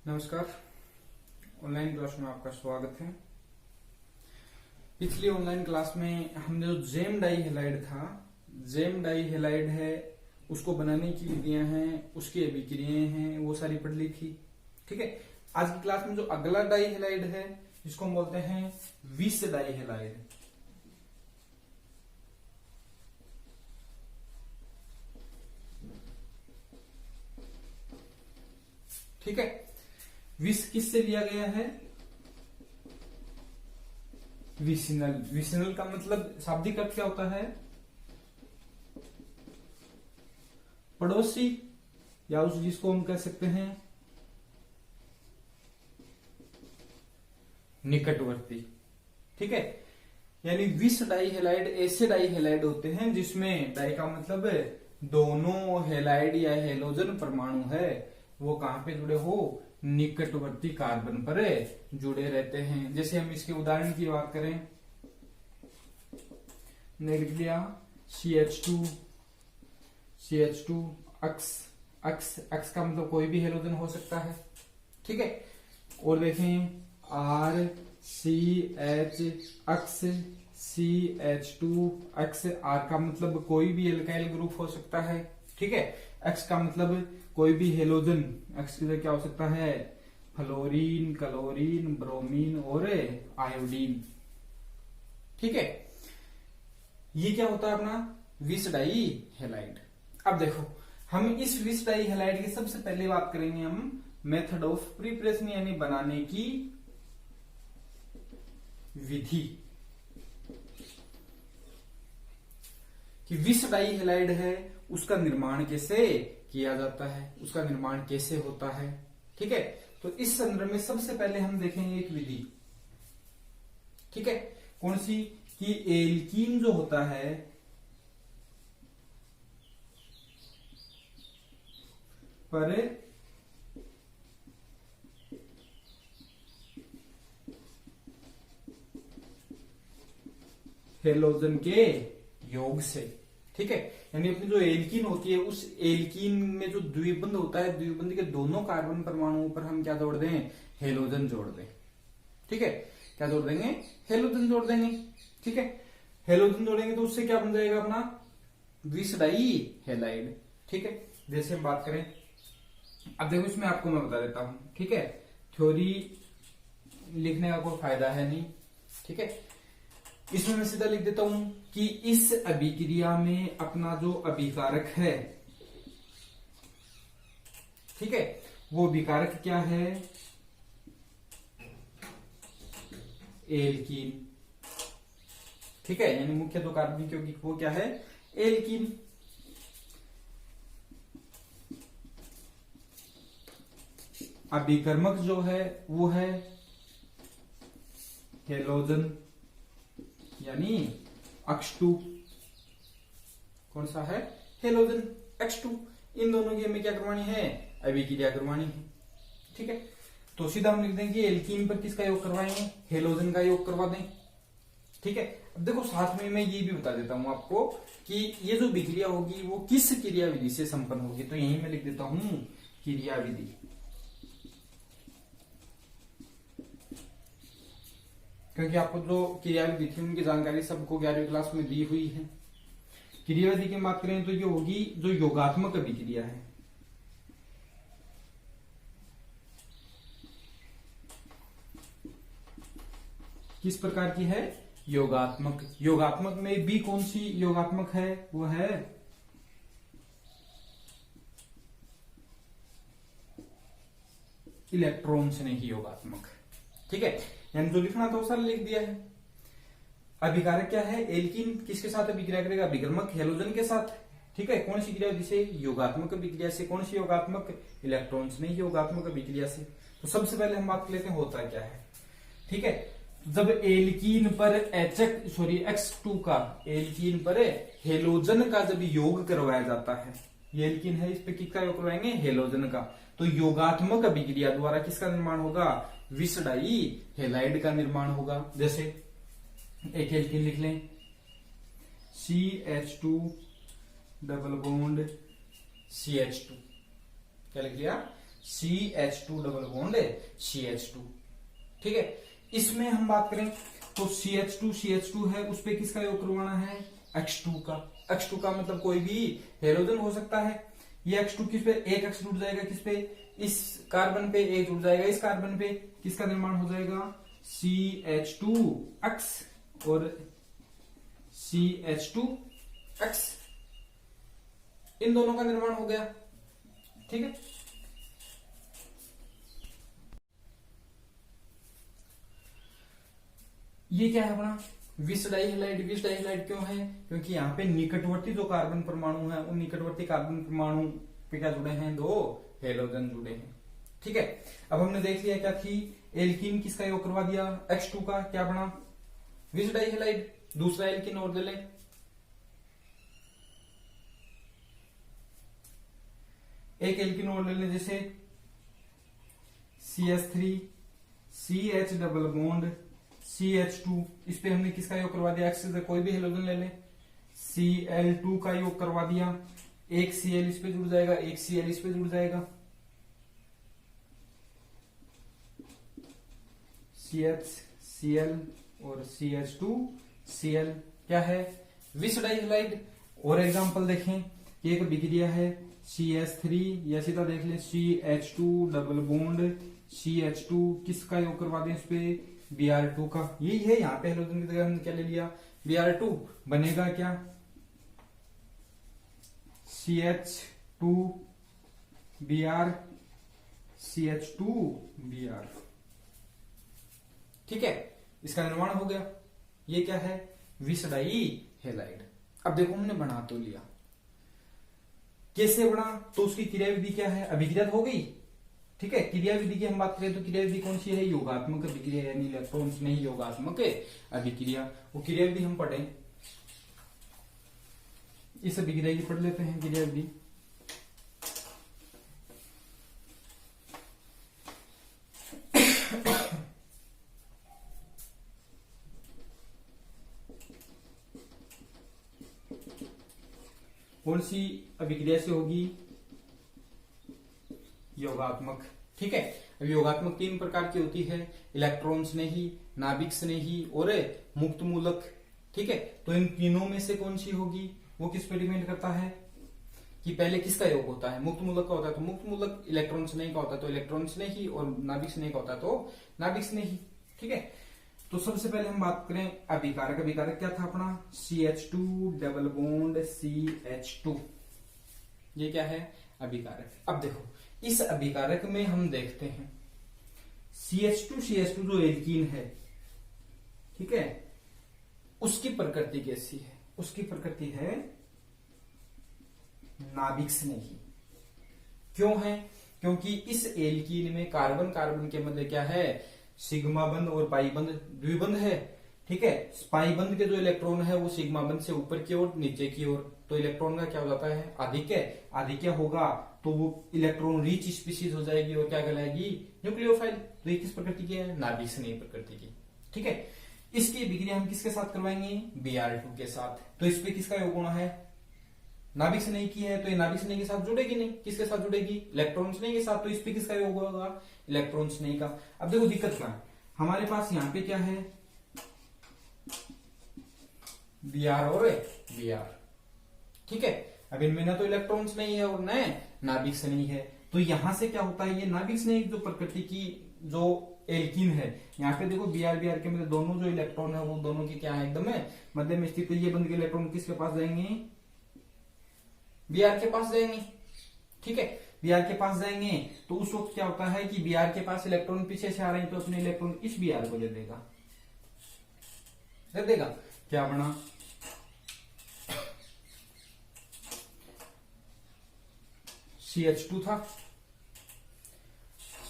नमस्कार। Online class में आपका स्वागत है। पिछली ऑनलाइन क्लास में हमने जो जेम डाई हेलाइड था, जेम डाई हेलाइड है, उसको बनाने की विधियां हैं, उसकी अभिक्रियाएं हैं, वो सारी पढ़ ली थी। ठीक है। आज की क्लास में जो अगला डाई हेलाइड है, जिसको हम बोलते हैं विस डाई हेलाइड। ठीक है। विस किससे लिया गया है? विसिनल। विसिनल का मतलब शाब्दिक अर्थ क्या होता है? पड़ोसी, या उस जिसको हम कह सकते हैं निकटवर्ती। ठीक है। यानी विस डाई हेलाइड ऐसे डाई हेलाइड होते हैं जिसमें डाई का मतलब दोनों हेलाइड या हेलोजन परमाणु है वो कहां पे जुड़े हो? निकटवर्ती कार्बन पर जुड़े रहते हैं। जैसे हम इसके उदाहरण की बात करें, लिख लिया CH2 अक्स का मतलब कोई भी हेलोजन हो सकता है। ठीक है। और देखें RCH अक्स CH2 अक्स, R का मतलब कोई भी एल्काइल ग्रुप हो सकता है। ठीक है। एक्स का मतलब कोई भी हेलोजन, एक्स की क्या हो सकता है? फ्लोरीन, क्लोरीन, ब्रोमीन और आयोडीन। ठीक है। ये क्या होता है अपना विस डाई हेलाइड। अब देखो, हम इस विस डाई हेलाइड की सबसे पहले बात करेंगे हम मेथड ऑफ प्रिपरेशन, यानी बनाने की विधि कि विस डाई हेलाइड है उसका निर्माण कैसे किया जाता है, उसका निर्माण कैसे होता है। ठीक है। तो इस संदर्भ में सबसे पहले हम देखेंगे एक विधि। ठीक है। कौन सी? कि एल्कीन जो होता है पर हेलोजन के योग से। ठीक है। यानी अपनी जो एल्कीन होती है उस एल्कीन में जो द्विबंध होता है, द्विबंध के दोनों कार्बन परमाणुओं पर हम क्या जोड़ दें? हेलोजन जोड़ दें। ठीक है। क्या जोड़ देंगे? हेलोजन जोड़ देंगे। ठीक है। हेलोजन जोड़ेंगे तो उससे क्या बन जाएगा अपना विस डाई हेलाइड। ठीक है। जैसे हम बात करें, अब देखो इसमें आपको मैं बता देता हूं। ठीक है। थ्योरी लिखने का कोई फायदा है नहीं। ठीक है। इसमें मैं सीधा लिख देता हूं कि इस अभिक्रिया में अपना जो अभिकारक है, ठीक है, वो अभिकारक क्या है? एल्कीन। ठीक है। यानी मुख्य दो कार्बन क्योंकि वो क्या है? एल्कीन। अभिकर्मक जो है वो है हेलोजन, यानी X2। कौन सा है? Halogen X2। इन दोनों की हमें क्या करवानी है? अभिक्रिया करवानी है। ठीक है। तो सीधा हम लिख देंगे एल्कीन पर किसका योग करवाएंगे? हेलोजन का योग करवा दें। ठीक है। अब देखो साथ में मैं ये भी बता देता हूं आपको कि ये जो विक्रिया होगी वो किस क्रिया विधि से संपन्न होगी। तो यही मैं लिख देता हूं क्रिया विधि। क्योंकि आपको जो क्रिया विधि थी उनकी जानकारी सबको 11वीं क्लास में दी हुई है। क्रिया विधि की बात करें तो ये होगी जो योगात्मक अभिक्रिया है। किस प्रकार की है? योगात्मक। योगात्मक में भी कौन सी योगात्मक है? वो है इलेक्ट्रॉन से नहीं योगात्मक। ठीक है। यानी जो लिखना था वो सारा लिख दिया है। अभिकारक क्या है? एल्कीन किसके साथ अभिक्रिया करेगा? अभिकर्मक हेलोजन के साथ। ठीक है। कौन सी क्रिया विधि से? योगात्मक अभिक्रिया से। कौन सी योगात्मक? इलेक्ट्रॉन से नहीं योगात्मक अभिक्रिया से। तो सबसे पहले हम बात कर लेते हैं होता क्या है। ठीक है। जब एल्कीन पर X2 का, एल्कीन पर हेलोजन का जब योग करवाया जाता है, ये एल्कीन है, इस पे किसका योग करवाएंगे? हेलोजन का। तो योगात्मक अभिक्रिया द्वारा किसका निर्माण होगा? विस डाई हेलाइड का निर्माण होगा। जैसे एक एल्कीन लिख लें CH2 डबल बॉन्ड CH2। क्या लिख लिया? CH2 double bond CH2। ठीक है, इसमें हम बात करें तो CH2 है, उस पे किसका योग करवाना है, H2 का। H2 का मतलब कोई भी हेलोजन हो सकता है। ये H2 किस पे, एक X जुड़ जाएगा किस पे, इस कार्बन पे, एक जुड़ जाएगा इस कार्बन पे, किसका निर्माण हो जाएगा, CH2X और CH2X, इन दोनों का निर्माण हो गया। ठीक है, ये क्या है अपना विस डाइहैलाइड। विस डाइहैलाइड क्यों है, क्योंकि यहाँ पे निकटवर्ती जो कार्बन परमाणु है, उन निकटवर्ती कार्बन परमाणु पे क्या जुड़े हैं, दो हेलोजन जुड़े हैं। ठीक है, अब हमने देख लिया क्या थी, एल्कीन किसका योग करवा दिया, H2 का, क्या बना, विस डाइहैलाइड। दूसरा एल्कीन और ले लें, एक एल्कीन और ले लें, जैसे CH3 CH double bond CH2, इस पे हमने किसका योग करवा दिया, X से कोई भी हेलोजन ले लें, Cl2 का योग करवा दिया, एक Cl इस पे जुड़ जाएगा, एक Cl इस पे जुड़ जाएगा, CH Cl और CH2 Cl, क्या है, विस डाइहैलाइड। और एग्जांपल देखें कि एक अभिक्रिया है CH3, या सीधा देख लें CH2 डबल बॉन्ड CH2, किसका योग करवा दें इस पे, Br2 का। यही है, यहाँ पे हेलोजन की जगह हमने क्या ले लिया, Br2, बनेगा क्या, CH2 Br CH2 Br। ठीक है, इसका निर्माण हो गया। ये क्या है, विस डाइहैलाइड। अब देखो हमने बना तो लिया, कैसे बना, तो उसकी क्रिया विधि क्या है, अभिक्रिया हो गई। ठीक है, क्रिया विधि की हम बात करें तो क्रिया विधि कौन सी है, योगात्मक अभिक्रिया, यानी इलेक्ट्रॉन्स नहीं योगात्मक अभिक्रिया। वो क्रिया विधि हम पढ़े, इस अभिक्रिया की पढ़ लेते हैं क्रिया विधि। कौन सी अभिक्रिया से होगी, योगात्मक। ठीक है, अब योगात्मक तीन प्रकार की होती है, इलेक्ट्रॉन स्नेही, नाभिक स्नेही और मुक्त मूलक। ठीक है, तो इन तीनों में से कौन सी होगी, वो किस पे डिपेंड करता है कि पहले किसका योग होता है, मुक्त मूलक का होता है तो मुक्त मूलक, इलेक्ट्रॉन स्नेही का होता है तो इलेक्ट्रॉन स्नेही, और नाभिक स्नेही का होता है तो नाभिक स्नेही। ठीक है, तो सबसे पहले हम बात करें अभिकारक। अभिकारक क्या था अपना, CH2 डबल बॉन्ड CH2, ये क्या है, अभिकारक। अब देखो इस अभिकारक में हम देखते हैं CH2 जो एल्कीन है, ठीक है, उसकी प्रकृति कैसी है, उसकी प्रकृति है नाभिक स्नेही। क्यों है, क्योंकि इस एल्कीन में कार्बन कार्बन के मध्य क्या है, सिग्मा बंध और पाई बंध द्विबंध है। ठीक है, पाई बंध के जो इलेक्ट्रॉन है वो सिग्मा बंध से ऊपर की ओर नीचे की ओर, तो इलेक्ट्रॉन का क्या हो जाता है, आधिक्य। आधिक्य होगा तो वो इलेक्ट्रॉन रिच स्पीशीज हो जाएगी और क्या कहलाएगी, न्यूक्लियोफाइल। तो ये किस प्रकृति की है, नाभिक स्नेही प्रकृति की। ठीक है, इसकी अभिक्रिया हम किसके साथ करवाएंगे, Br2 के साथ। तो इस पे किसका योग होना है, नाभिक स्नेही की है, तो ये नाभिक स्नेही के साथ जुड़ेगी नहीं, किसके साथ जुड़ेगी, इलेक्ट्रॉन स्नेही के साथ। तो इस पे किसका योग होगा, इलेक्ट्रॉन स्नेही का। अब देखो दिक्कत क्या है, हमारे पास यहाँ पे क्या है, Br और Br। ठीक है, अब इनमें ना तो इलेक्ट्रॉन्स नहीं है और न नाभिक स्नेही है, तो यहां से क्या होता है, ये नाभिक स्नेही जो प्रकृति की जो एल्कीन है, यहाँ पे देखो Br के मतलब दोनों जो इलेक्ट्रॉन है वो दोनों की क्या है, एकदम है मध्य में स्थित। ये बंद के इलेक्ट्रॉन किसके पास जाएंगे, Br के पास जाएंगे। ठीक है, Br के पास जाएंगे तो उस वक्त क्या होता है कि Br के पास इलेक्ट्रॉन पीछे से आ रहे हैं, तो अपने इलेक्ट्रॉन इस Br को दे देगा, क्या बना, CH2 था,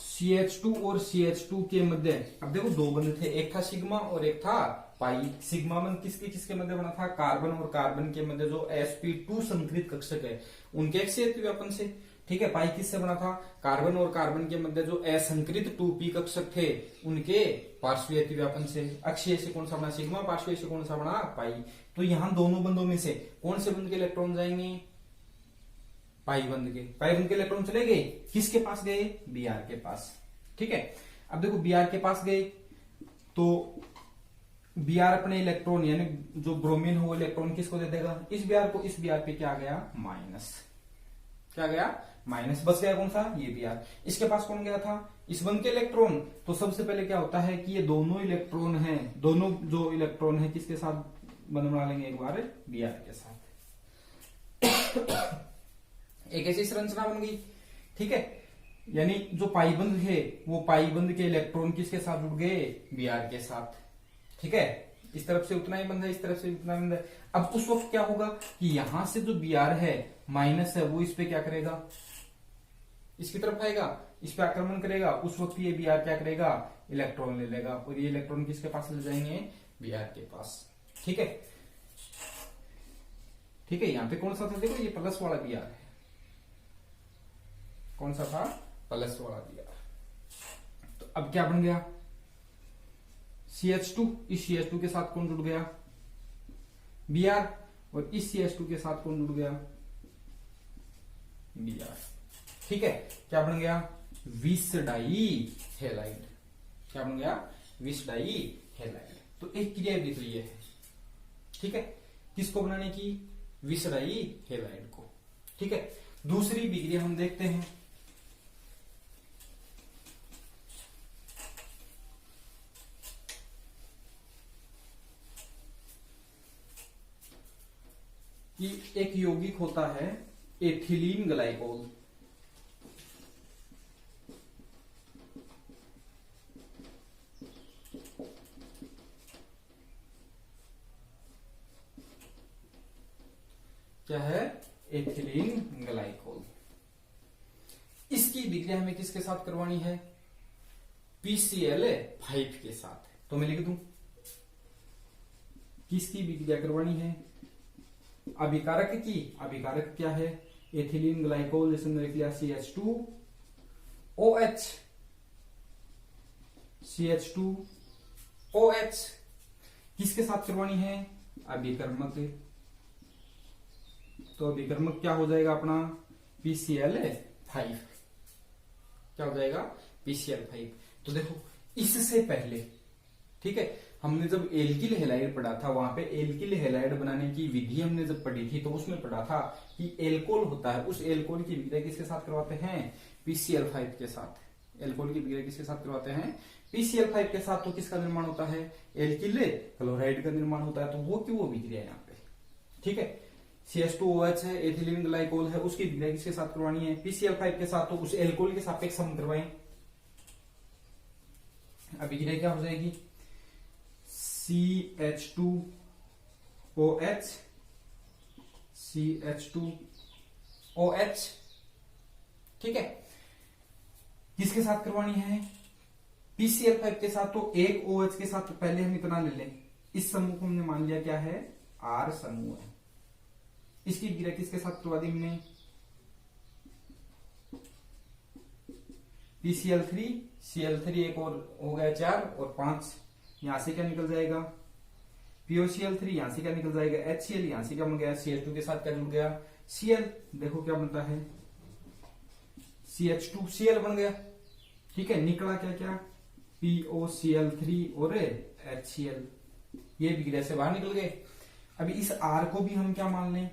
CH2 और CH2 के मध्य अब देखो दो बंध थे, एक था सिग्मा और एक था पाई। सिग्मा बंध किसके किसके मध्य बना था, कार्बन और कार्बन के मध्य जो sp2 संकरित कक्षक है उनके अक्षीय व्यापन से। ठीक है, पाई किससे बना था, कार्बन और कार्बन के मध्य जो असंकृत 2p कक्षक थे उनके पार्श्वीय व्यापन से। अक्षीय से कौन सा बना, सिग्मा, पार्श्वीय से कौन सा बना, पाई। तो यहाँ दोनों बंधों में से कौन से बंध के इलेक्ट्रॉन जाएंगे, पाईबंद के इलेक्ट्रॉन चले गए, किसके पास गए, Br के पास। ठीक है, अब देखो Br के पास गए तो Br अपने इलेक्ट्रॉन यानी जो ब्रोमीन हो इलेक्ट्रॉन किसको दे देगा, इस Br को, इस Br पे क्या गया, माइनस, क्या गया, माइनस, बच गया कौन सा, ये Br। इसके पास कौन गया था, इस बंद के इलेक्ट्रॉन। तो सबसे पहले क्या होता है कि ये दोनों इलेक्ट्रॉन हैं, दोनों जो इलेक्ट्रॉन है किसके साथ बंध बना लेंगे, एक बार Br के साथ। एक ऐसी संरचना बन गई। ठीक है, यानी जो पाईबंद है वो पाईबंद के इलेक्ट्रॉन किसके साथ जुड़ गए, Br के साथ। ठीक है, इस तरफ से उतना ही बंध है, इस तरफ से उतना बंध है। अब उस वक्त क्या होगा कि यहां से जो Br है माइनस है वो इस पे क्या करेगा, इसकी तरफ आएगा, इस पे आक्रमण करेगा। उस वक्त ये Br क्या करेगा, इलेक्ट्रॉन ले लेगा और ये इलेक्ट्रॉन किसके पास ले जाएंगे, Br के पास। ठीक है, ठीक है, यहां पे कौन सा था, देखो ये प्लस वाला Br है, कौन सा था, प्लस वाला Br। तो अब क्या बन गया, CH2, इस CH2 के साथ कौन जुड़ गया, Br, और इस CH2 के साथ कौन जुड़ गया, Br। ठीक है, क्या बन गया, विस डाई हेलाइड, क्या बन गया, विस डाई हेलाइड। तो एक क्रिया दिख रही है। ठीक है, किसको बनाने की, विस डाई हेलाइड को। ठीक है, दूसरी विक्रिया हम देखते हैं। कि एक यौगिक होता है एथिलीन ग्लाइकोल, क्या है, एथिलीन ग्लाइकोल। इसकी विक्रिया हमें किसके साथ करवानी है, PCl5 के साथ। तो मैं लिख दूं किसकी विक्रिया करवानी है, अभिकारक की। अभिकारक क्या है, एथिलीन ग्लाइकोल, जैसे हमने लिख लिया CH2OH, CH2OH किसके साथ करवानी है, अभिकर्मक। तो अभिकर्मक क्या हो जाएगा अपना, PCl5, क्या हो जाएगा, PCl5। तो देखो इससे पहले, ठीक है, हमने जब एल्किल हैलाइड पढ़ा था, वहां पे एल्किल हैलाइड बनाने की विधि हमने जब पढ़ी थी, तो उसमें पढ़ा था कि एल्कोहल होता है, उस एल्कोहल की विक्रिया किसके साथ करवाते हैं, PCl5 के साथ। एल्कोहल की विक्रिया किसके साथ करवाते हैं, PCl5 के साथ। तो किसका निर्माण होता है, एल्किल क्लोराइड का निर्माण होता है। तो वो क्यों, वो विक्रिया यहाँ पे। ठीक है, CH2OH है, एथिलीन ग्लाइकोल है, उसकी विक्रिया किसके साथ करवानी है, PCl5 के साथ। तो उस एल्कोहल के सापेक्ष हम करवाएं। अब विक्रिया क्या हो जाएगी, CH2OH, CH2OH। ठीक है, किसके साथ करवानी है, PCl5 के साथ। तो एक OH के साथ पहले हम इतना ले लें, इस समूह को हमने मान लिया क्या है, R समूह है। इसकी विक्रिया किसके साथ करवा दी हमने, PCl3, Cl3 एक और हो गया 4 और 5, यहां से क्या निकल जाएगा, POCl3, यहां से क्या निकल जाएगा, HCl, यहां से क्या बन गया, CH2 के साथ क्या जुड़ गया, Cl। देखो क्या बनता है, CH2Cl बन गया। ठीक है, निकला क्या क्या, POCl3 और HCl, ये विक्रिया से बाहर निकल गए। अभी इस R को भी हम क्या मान लें,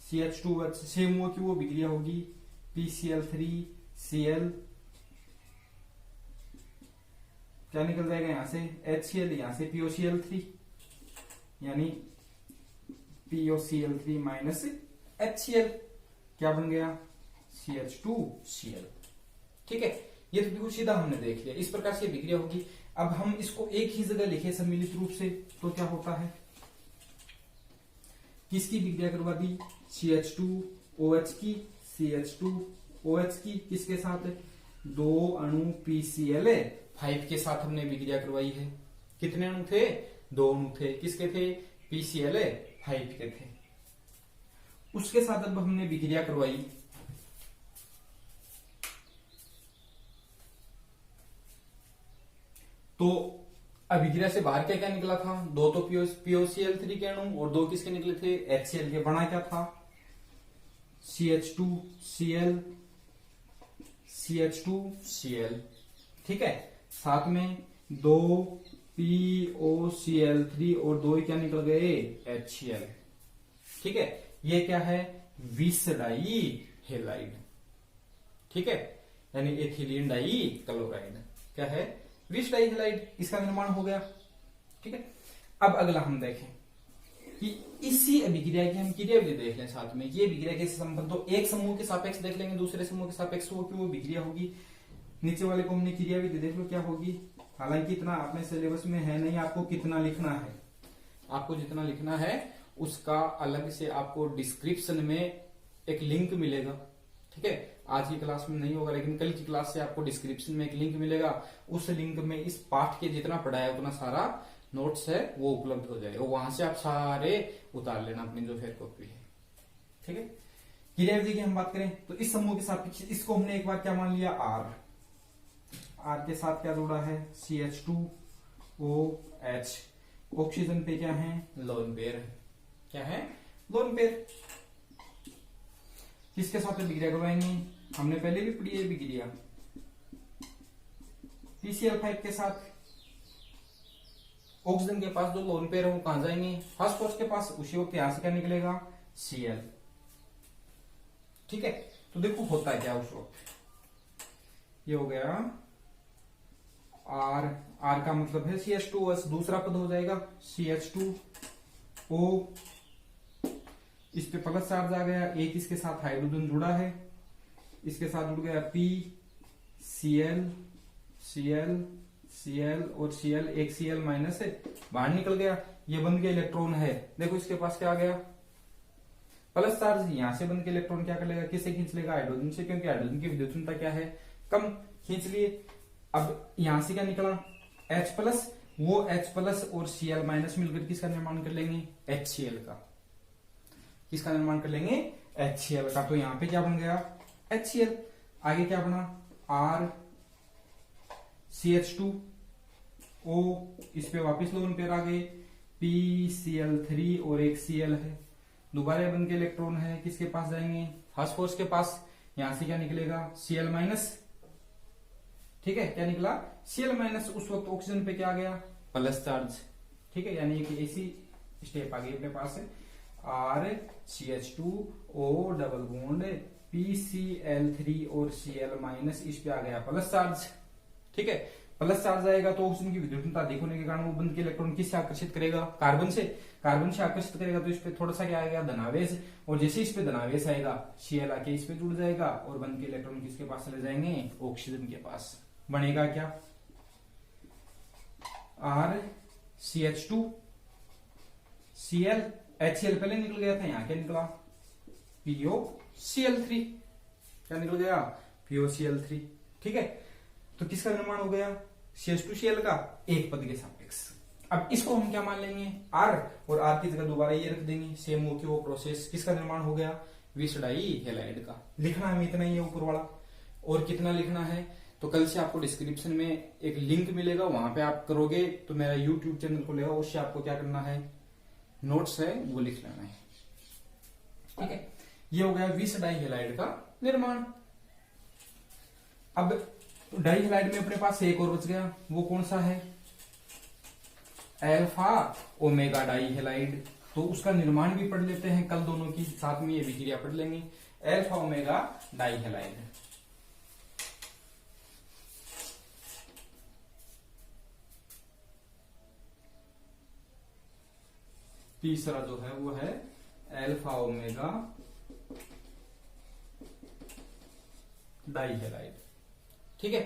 CH2OH, सेम वो की वो विक्रिया होगी, PCl3Cl, क्या निकल जाएगा यहां से, HCl, यहां से POCl3, यानी POCl3 माइनस HCl, क्या बन गया, CH2Cl। ठीक है, ये तो बिल्कुल सीधा हमने देख लिया, इस प्रकार से विक्रिया होगी। अब हम इसको एक ही जगह लिखे सम्मिलित रूप से, तो क्या होता है, किसकी विक्रिया करवा दी, CH2OH की, CH2OH की, किसके साथ, दो अणु PCl5 के साथ हमने विक्रिया करवाई है। कितने अणु थे, दो अणु थे, किसके थे, PCl5 के थे। उसके साथ अब हमने विक्रिया करवाई, तो अभिक्रिया से बाहर क्या क्या निकला था, दो तो POCl3 के अणु और दो किसके निकले थे, HCl के। बना क्या था, CH2Cl, CH2Cl, ठीक है। साथ में 2 POCl3 और 2 क्या निकल गए, HCl, ठीक है। ये क्या है, विष डाई हेलाइड, ठीक है, यानी एथिलीन डाई क्लोराइड, क्या है, विष डाई हेलाइड, इसका निर्माण हो गया, ठीक है। अब अगला हम देखें कि इसी अभिक्रिया की हम क्रियाविधि देख लें साथ में, ये अभिक्रिया कैसे संबंध, तो एक समूह के सापेक्ष देख लेंगे, दूसरे समूह के सापेक्ष वो क्यों अभिक्रिया होगी, नीचे वाले को हमने क्रियाविधि देख लो क्या होगी। हालांकि इतना अपने सिलेबस में है नहीं, आपको कितना लिखना है, आपको जितना लिखना है उसका अलग से आपको डिस्क्रिप्शन में एक लिंक मिलेगा, ठीक है। आज की क्लास में नहीं होगा, लेकिन कल की क्लास से आपको डिस्क्रिप्शन में एक लिंक मिलेगा, उस लिंक में इस पाठ के जितना पढ़ाया उतना सारा नोट्स है वो उपलब्ध हो जाएगा, वहां से आप सारे उतार लेना अपनी जो फेयर कॉपी है, ठीक है। क्रियाविधि की हम बात करें तो इस समूह के साथ इसको हमने एक बार क्या मान लिया, R के साथ क्या जोड़ा है, CH2OH, ऑक्सीजन पे क्या है, लोन पेयर, क्या है, लोन पेयर। किसके साथ अभिक्रिया करवाएंगे, हमने पहले भी पढ़ी है अभिक्रिया, PCl5 के साथ ऑक्सीजन के पास जो लोन पेयर है वो कहां जाएंगे, फास्फोरस के पास, उसी वक्त यहां से क्या निकलेगा, Cl, ठीक है। तो देखो होता है क्या उस वक्त, ये हो गया R का मतलब है CH2OH, दूसरा पद हो जाएगा CH2O, इस पे प्लस चार्ज आ गया, एक इसके साथ हाइड्रोजन जुड़ा है, इसके साथ जुड़ गया Cl और Cl, एक Cl माइनस है बाहर निकल गया, ये बन गया इलेक्ट्रॉन है, देखो इसके पास क्या आ गया, प्लस चार्ज, यहां से बन के इलेक्ट्रॉन क्या कर लेगा, किससे खींच लेगा, हाइड्रोजन से, क्योंकि हाइड्रोजन की विद्युतता क्या है, कम, खींच लिए। अब यहां से क्या निकला, H+, वो H+ और Cl माइनस मिलकर किसका निर्माण कर लेंगे, HCl का, किसका निर्माण कर लेंगे, HCl का। तो यहां पे क्या बन गया, HCl, आगे क्या बना, R CH2O, इस पे वापिस लोन पेयर आ गए, PCl3 और एक Cl है, दोबारा बन के इलेक्ट्रॉन है, किसके पास जाएंगे, फास्फोरस के पास, यहां से क्या निकलेगा, Cl माइनस, ठीक है, क्या निकला, Cl माइनस, उस वक्त ऑक्सीजन पे क्या आ गया, प्लस चार्ज, ठीक है, यानी कि ऐसी स्टेप आ गई अपने पास है, R CH2O double bond PCl3 और Cl माइनस, इस पे आ गया प्लस चार्ज, ठीक है। प्लस चार्ज आएगा तो ऑक्सीजन की विद्युतता अधिक होने के कारण वो बंद के इलेक्ट्रॉन किससे आकर्षित करेगा, कार्बन से आकर्षित करेगा, तो इस पे थोड़ा सा क्या आएगा, धनावेश, और जैसे इस पे धनावेश आएगा Cl आके इस पे जुड़ जाएगा और बंद के इलेक्ट्रॉन किसके पास चले जाएंगे, ऑक्सीजन के पास, बनेगा क्या, R CH2 Cl, HCl पहले निकल गया था, यहां क्या निकला, POCl3, क्या निकल गया, POCl3, ठीक है। तो किसका निर्माण हो गया, CH2Cl का, एक पद के सापेक्ष। अब इसको हम क्या मान लेंगे, R, और R की जगह दोबारा ये रख देंगे, सेम हो के वो प्रोसेस, किसका निर्माण हो गया, विष डाई हेलाइड का। लिखना हमें इतना ही है ऊपर वाला, और कितना लिखना है तो कल से आपको डिस्क्रिप्शन में एक लिंक मिलेगा, वहां पे आप करोगे तो मेरा यूट्यूब चैनल खुलेगा, उससे आपको क्या करना है, नोट्स है वो लिख लेना है, ठीक है। ये हो गया विष डाई हेलाइड का निर्माण। अब डाई हेलाइड में अपने पास एक और बच गया, वो कौन सा है, अल्फा ओमेगा डाई हेलाइड, तो उसका निर्माण भी पढ़ लेते हैं कल, दोनों की साथ में ये विक्रिया पढ़ लेंगे, अल्फा ओमेगा डाई हेलाइड। तीसरा जो है वो है अल्फा ओमेगा डाई हेलाइड, ठीक है।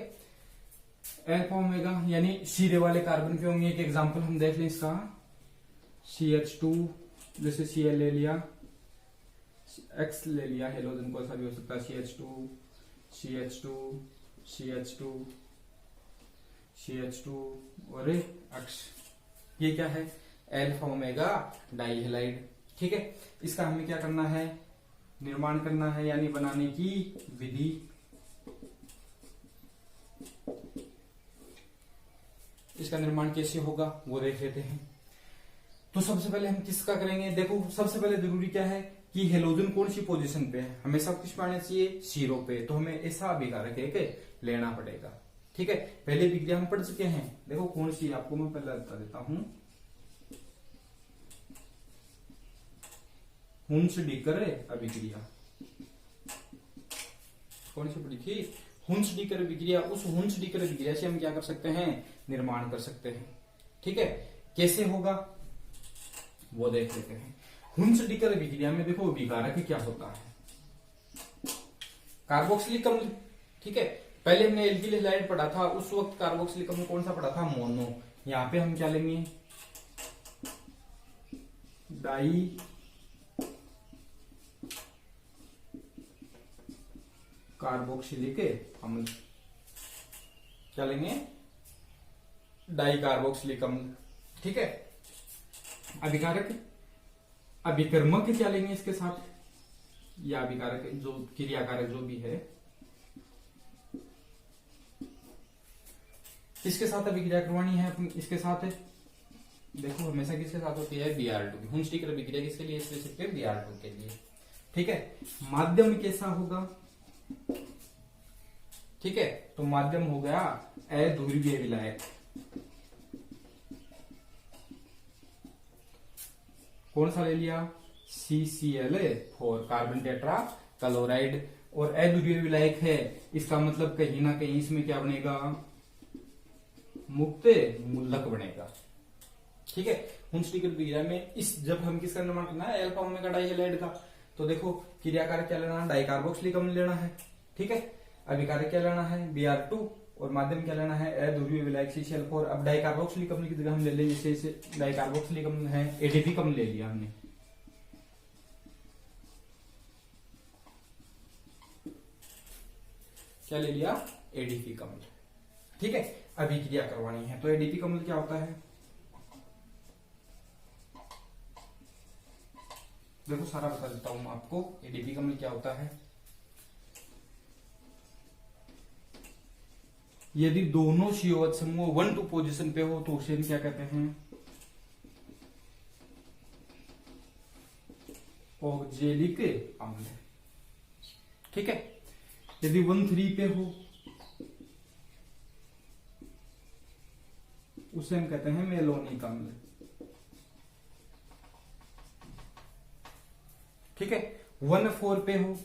अल्फा ओमेगा यानी सीधे वाले कार्बन के होंगे, एक एग्जांपल हम देख लें इसका, CH2, जैसे Cl ले लिया, X ले लिया, हेलोजन कौन सा भी हो सकता है, CH2 और X, ये क्या है, अल्फा ओमेगा डाई हेलाइड, ठीक है। इसका हमें क्या करना है, निर्माण करना है, यानी बनाने की विधि। इसका निर्माण कैसे होगा वो देख लेते हैं। तो सबसे पहले हम किसका करेंगे, देखो सबसे पहले जरूरी क्या है कि हेलोजन कौन सी पोजीशन पे है, हमेशा किस पे आना चाहिए, जीरो पे। तो हमें ऐसा अभिकारक एक लेना पड़ेगा। ठीक है, पहले विक्रिया हम पढ़ चुके हैं। देखो कौन सी, आपको मैं पहले बता देता हूं। हुंसडीकर अभिक्रिया, कौन सी पढ़ी थी, हुंसडीकर अभिक्रिया। उस हुंसडीकर अभिक्रिया से हम क्या कर सकते हैं, निर्माण कर सकते हैं। ठीक है, कैसे होगा वो देख लेते हैं। हुंसडीकर अभिक्रिया में देखो अभिकारक क्या होता है, कार्बोक्सिलिक अम्ल। ठीक है, पहले हमने एल्किल हैलाइड पढ़ा था, उस वक्त कार्बोक्सिलिक अम्ल कौन सा पढ़ा था, मोनो। यहां पे हम क्या लेंगे, डाई कार्बोक्सिलिक अम्ल, क्या लेंगे, डाई कार्बोक्सिलिक अम्ल। ठीक है, अभिकारक अभिकर्मक क्या लेंगे इसके साथ, या अभिकारक जो क्रियाकारक जो भी है, किसके साथ अभिक्रिया करवानी है अपन इसके साथ। देखो हमेशा किसके साथ होती है, Br2 की। हुंसडीकर अभिक्रिया किसके लिए स्पेसिफिक, Br2 के लिए। ठीक है, माध्यम कैसा होगा, ठीक है, तो माध्यम हो गया अध्रुवीय विलायक। कौन सा ले लिया, CCl4, कार्बन टेट्रा क्लोराइड। और अध्रुवीय विलायक है, इसका मतलब कहीं ना कहीं इसमें क्या बनेगा, मुक्त मूलक बनेगा। ठीक है, हुंसडीकर अभिक्रिया में इस जब हम किसका निर्माण करना है, अल्फा ओमेगा डाई हैलाइड का, तो देखो क्रियाकारक क्या लेना है, डाइकार्बोक्सिलिक अम्ल लेना है। ठीक है, अभिकारक क्या लेना है, Br2, और माध्यम क्या लेना है, अध्रुवीय विलायक CCl4। अब डाइकार्बोक्सिलिक अम्ल की जगह हम ले लें, जैसे डाइकार्बोक्सिलिक अम्ल है, एडीपी अम्ल ले लिया हमने। क्या ले लिया, एडीपी अम्ल। ठीक है, अभिक्रिया करवानी है तो एडीपी अम्ल क्या होता है, देखो सारा बता देता हूं आपको। एडीपी अम्ल क्या होता है, यदि दोनों CO समूह 1-2 पोजीशन पे हो तो उसे क्या कहते हैं, ऑक्जेलिक अम्ल। ठीक है, यदि 1-3 पे हो उसे हम कहते हैं मेलोनिक अम्ल। ठीक है, 1-4 पे हो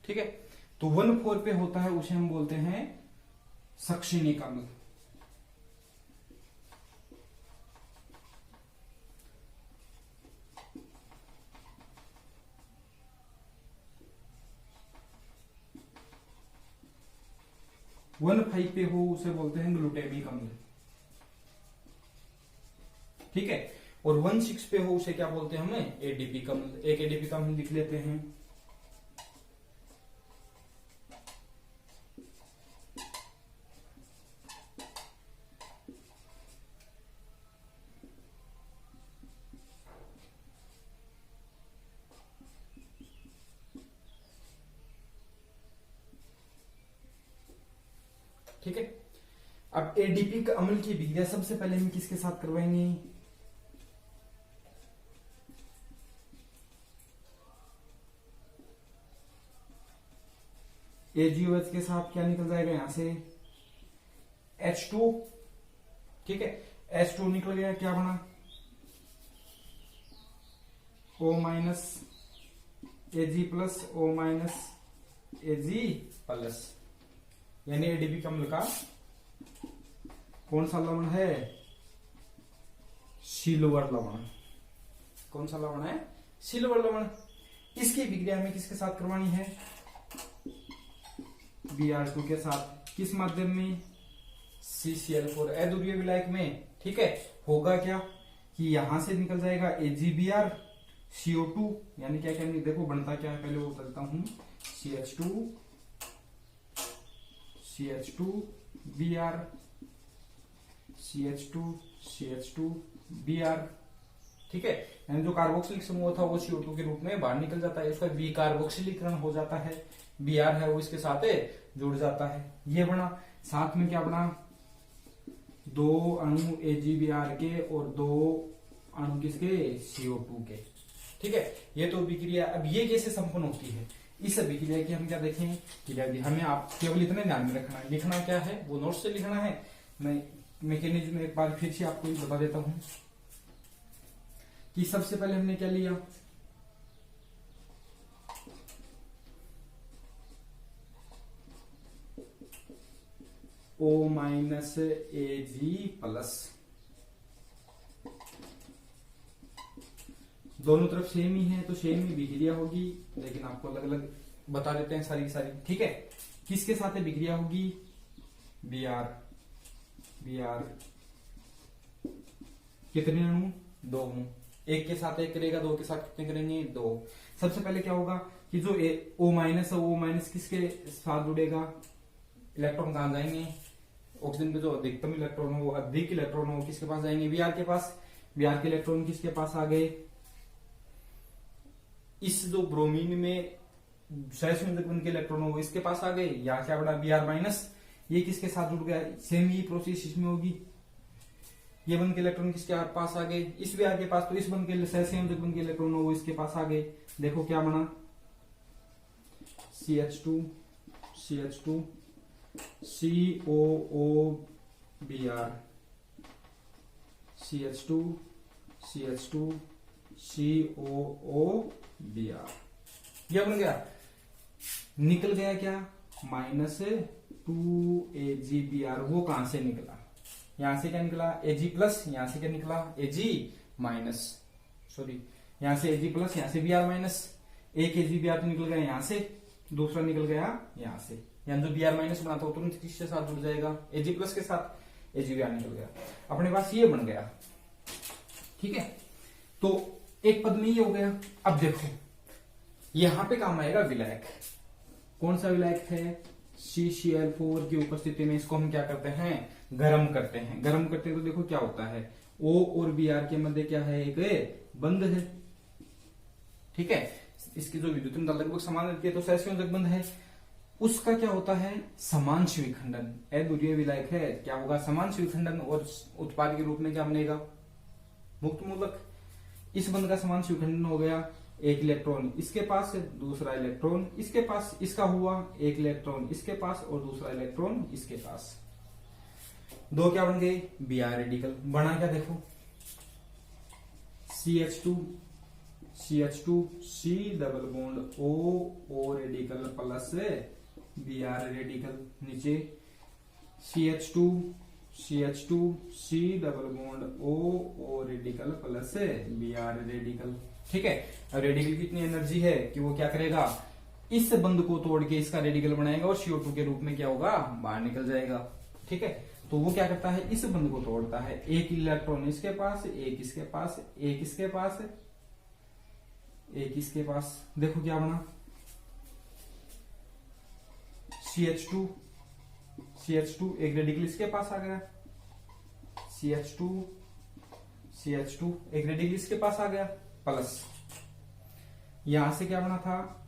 ठीक है, तो 1-4 पे होता है उसे हम बोलते हैं सक्सिनिक अम्ल। वन 5 पे हो उसे बोलते हैं ग्लूटेमिक अम्ल। ठीक है, और 1-6 पे हो उसे क्या बोलते हैं हमें, एडीपी अम्ल। एक एडीपी अम्ल लिख लेते हैं, ठीक है। अब एडीपी का अम्ल की अभिक्रिया सबसे पहले हम किसके साथ करवाएंगे, AgOH के साथ। क्या निकल जाएगा यहां से, H2। ठीक है, H2 निकल गया, क्या बना, O- Ag plus O- Ag plus, यानी एडीपी अम्ल का कौन सा लवण है, सिल्वर लवण। कौन सा लवण है, सिल्वर लवण। इसकी अभिक्रिया में किसके साथ करवानी है, Br2 के साथ। किस माध्यम में, CCl4 अध्रुवीय विलायक में। ठीक है, होगा क्या कि यहां से निकल जाएगा AgBr CO2, यानी क्या क्या देखो बनता क्या है, पहले वो बताता हूं, CH2 Br CH2 Br। ठीक है, यानी जो कार्बोक्सिलिक समूह था वो CO2 के रूप में बाहर निकल जाता है, उसका बी कार्बोक्सिलीकरण हो जाता है, Br है वो इसके साथ जुड़ जाता है, ये बना। साथ में क्या बना, 2 अणु AgBr के और 2 अणु किसके, CO2 के। ठीक है, ये तो अभिक्रिया। अब ये कैसे संपन्न होती है, इस अभिक्रिया की हम क्या देखें कि हमें आप केवल इतने ध्यान में रखना है, लिखना क्या है वो नोट से लिखना है। मैं मैकेनिज्म एक बार फिर से आपको बता देता हूं कि सबसे पहले हमने क्या लिया, O माइनस Ag प्लस, दोनों तरफ सेम ही है तो सेम ही विक्रिया होगी, लेकिन आपको अलग अलग बता देते हैं सारी की सारी। ठीक है, किसके साथ है विक्रिया होगी, Br कितने अणु, 2 अणु, एक के साथ एक करेगा, 2 के साथ कितने करेंगे, 2। सबसे पहले क्या होगा कि जो O माइनस है, O माइनस किसके साथ जुड़ेगा, इलेक्ट्रॉन कहां जाएंगे, ऑक्सीजन पे जो अधिकतम इलेक्ट्रॉन हो, अधिक इलेक्ट्रॉन हो, किसके पास जाएंगे, Br के पास। Br के इलेक्ट्रॉन किसके पास आ गए, इस जो ब्रोमीन में सहसंयोजक बन के इलेक्ट्रॉन हो इसके पास आ गए, या क्या बड़ा Br माइनस, ये किसके साथ जुड़ गया, सेम ही प्रोसेस इसमें होगी, ये बन के इलेक्ट्रॉन किसके पास आ गए, इस Br के पास, तो इस बन के सहसंयोजक बन के इलेक्ट्रॉन हो वो इसके पास आ गए। देखो क्या बना, CH2 COOBr, CH2 COOBr, यह बन गया। निकल गया क्या, -2AgBr, वो कहां से निकला, यहां से क्या निकला, Ag प्लस, यहां से क्या निकला, Ag माइनस, सॉरी यहां से Ag प्लस, यहां से Br माइनस। एक AgBr तो निकल गया यहां से, दूसरा निकल गया यहां से, यानी जो Br माइनस बना था तुरंत किसके साथ जुड़ जाएगा, Ag प्लस के साथ, AgBr निकल गया, अपने पास ये बन गया। ठीक है, तो एक पद में ये हो गया। अब देखो यहां पे काम आएगा विलायक, कौन सा विलायक है, CCl4 की उपस्थिति में इसको हम क्या करते हैं, गर्म करते हैं। गर्म करते हैं तो देखो क्या होता है, O और Br के मध्य क्या है, एक बंध है। ठीक है, इसकी जो विद्युत लगभग समान रहती है तो सहसंयोजक बंध है, उसका क्या होता है, समांश विखंडन। अध्रुवीय विलायक है, क्या होगा, समांश विखंडन, और उत्पाद के रूप में क्या बनेगा, मुक्त मूलक। इस बंध का समांश विखंडन हो गया, एक इलेक्ट्रॉन इसके पास, दूसरा इलेक्ट्रॉन इसके पास, इसका हुआ एक इलेक्ट्रॉन इसके पास और दूसरा इलेक्ट्रॉन इसके पास, 2 क्या बन गए, Br रेडिकल। बना क्या देखो, CH2 C double bond O radical plus Br radical, नीचे CH2 C double bond O radical plus Br radical. ठीक है, अब रेडिकल की इतनी एनर्जी है कि वो क्या करेगा, इस बंध को तोड़ के इसका रेडिकल बनाएगा और CO2 के रूप में क्या होगा, बाहर निकल जाएगा। ठीक है, तो वो क्या करता है, इस बंध को तोड़ता है, एक इलेक्ट्रॉन इसके पास, एक इसके पास, एक इसके पास, एक इसके पास। देखो क्या बना, CH2 एक रेडिकल इसके पास आ गया, CH2 एक रेडिकल इसके पास आ गया, प्लस यहां से क्या बना था,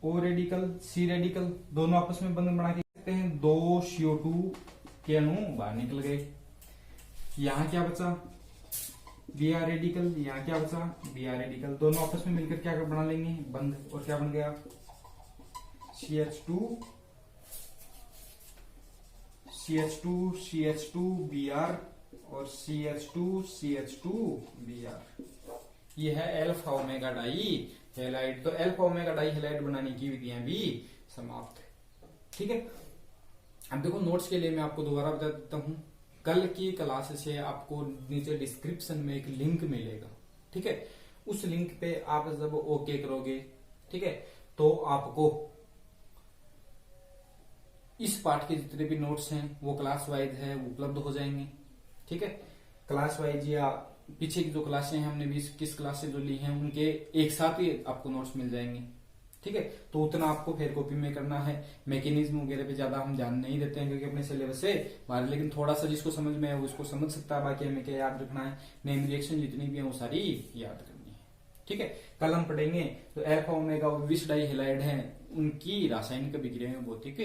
O रेडिकल C रेडिकल, दोनों आपस में बंधन बना के सकते हैं, 2 CO2 के अणु बाहर निकल गए। यहां क्या बचा, Br रेडिकल, यहां क्या बचा, Br रेडिकल, दोनों आपस में मिलकर क्या बना लेंगे, बंध, और क्या बन गया, CH2 Br और CH2 Br। ये है अल्फा ओमेगा डाई हैलाइड। तो अल्फा ओमेगा डाई हैलाइड बनाने की विधियां भी समाप्त। ठीक है, अब देखो नोट्स के लिए मैं आपको दोबारा बता देता हूं, कल की क्लास से आपको नीचे डिस्क्रिप्शन में एक लिंक मिलेगा। ठीक है, उस लिंक पे आप जब ओके करोगे, ठीक है, तो आपको इस पाठ के जितने भी नोट्स हैं वो क्लास वाइज है वो उपलब्ध हो जाएंगे। ठीक है, क्लास वाइज या पीछे की जो क्लासें हैं हमने 20-21 क्लासें जो ली हैं उनके एक साथ ही आपको नोट्स मिल जाएंगे। ठीक है, तो उतना आपको फेयर कॉपी में करना है। मैकेनिज्म वगैरह पे ज्यादा हम ध्यान नहीं देते हैं क्योंकि अपने सिलेबस से बाहर, लेकिन थोड़ा सा जिसको समझ में है वो उसको समझ सकता है, बाकी हमें क्या याद रखना है, नेम रिएक्शन जितनी भी है वो सारी याद करनी है। ठीक है, कल हम पढ़ेंगे तो अल्फा ओमेगा और विस डाई हैलाइड है उनकी रासायनिक अभिक्रिया में भौतिक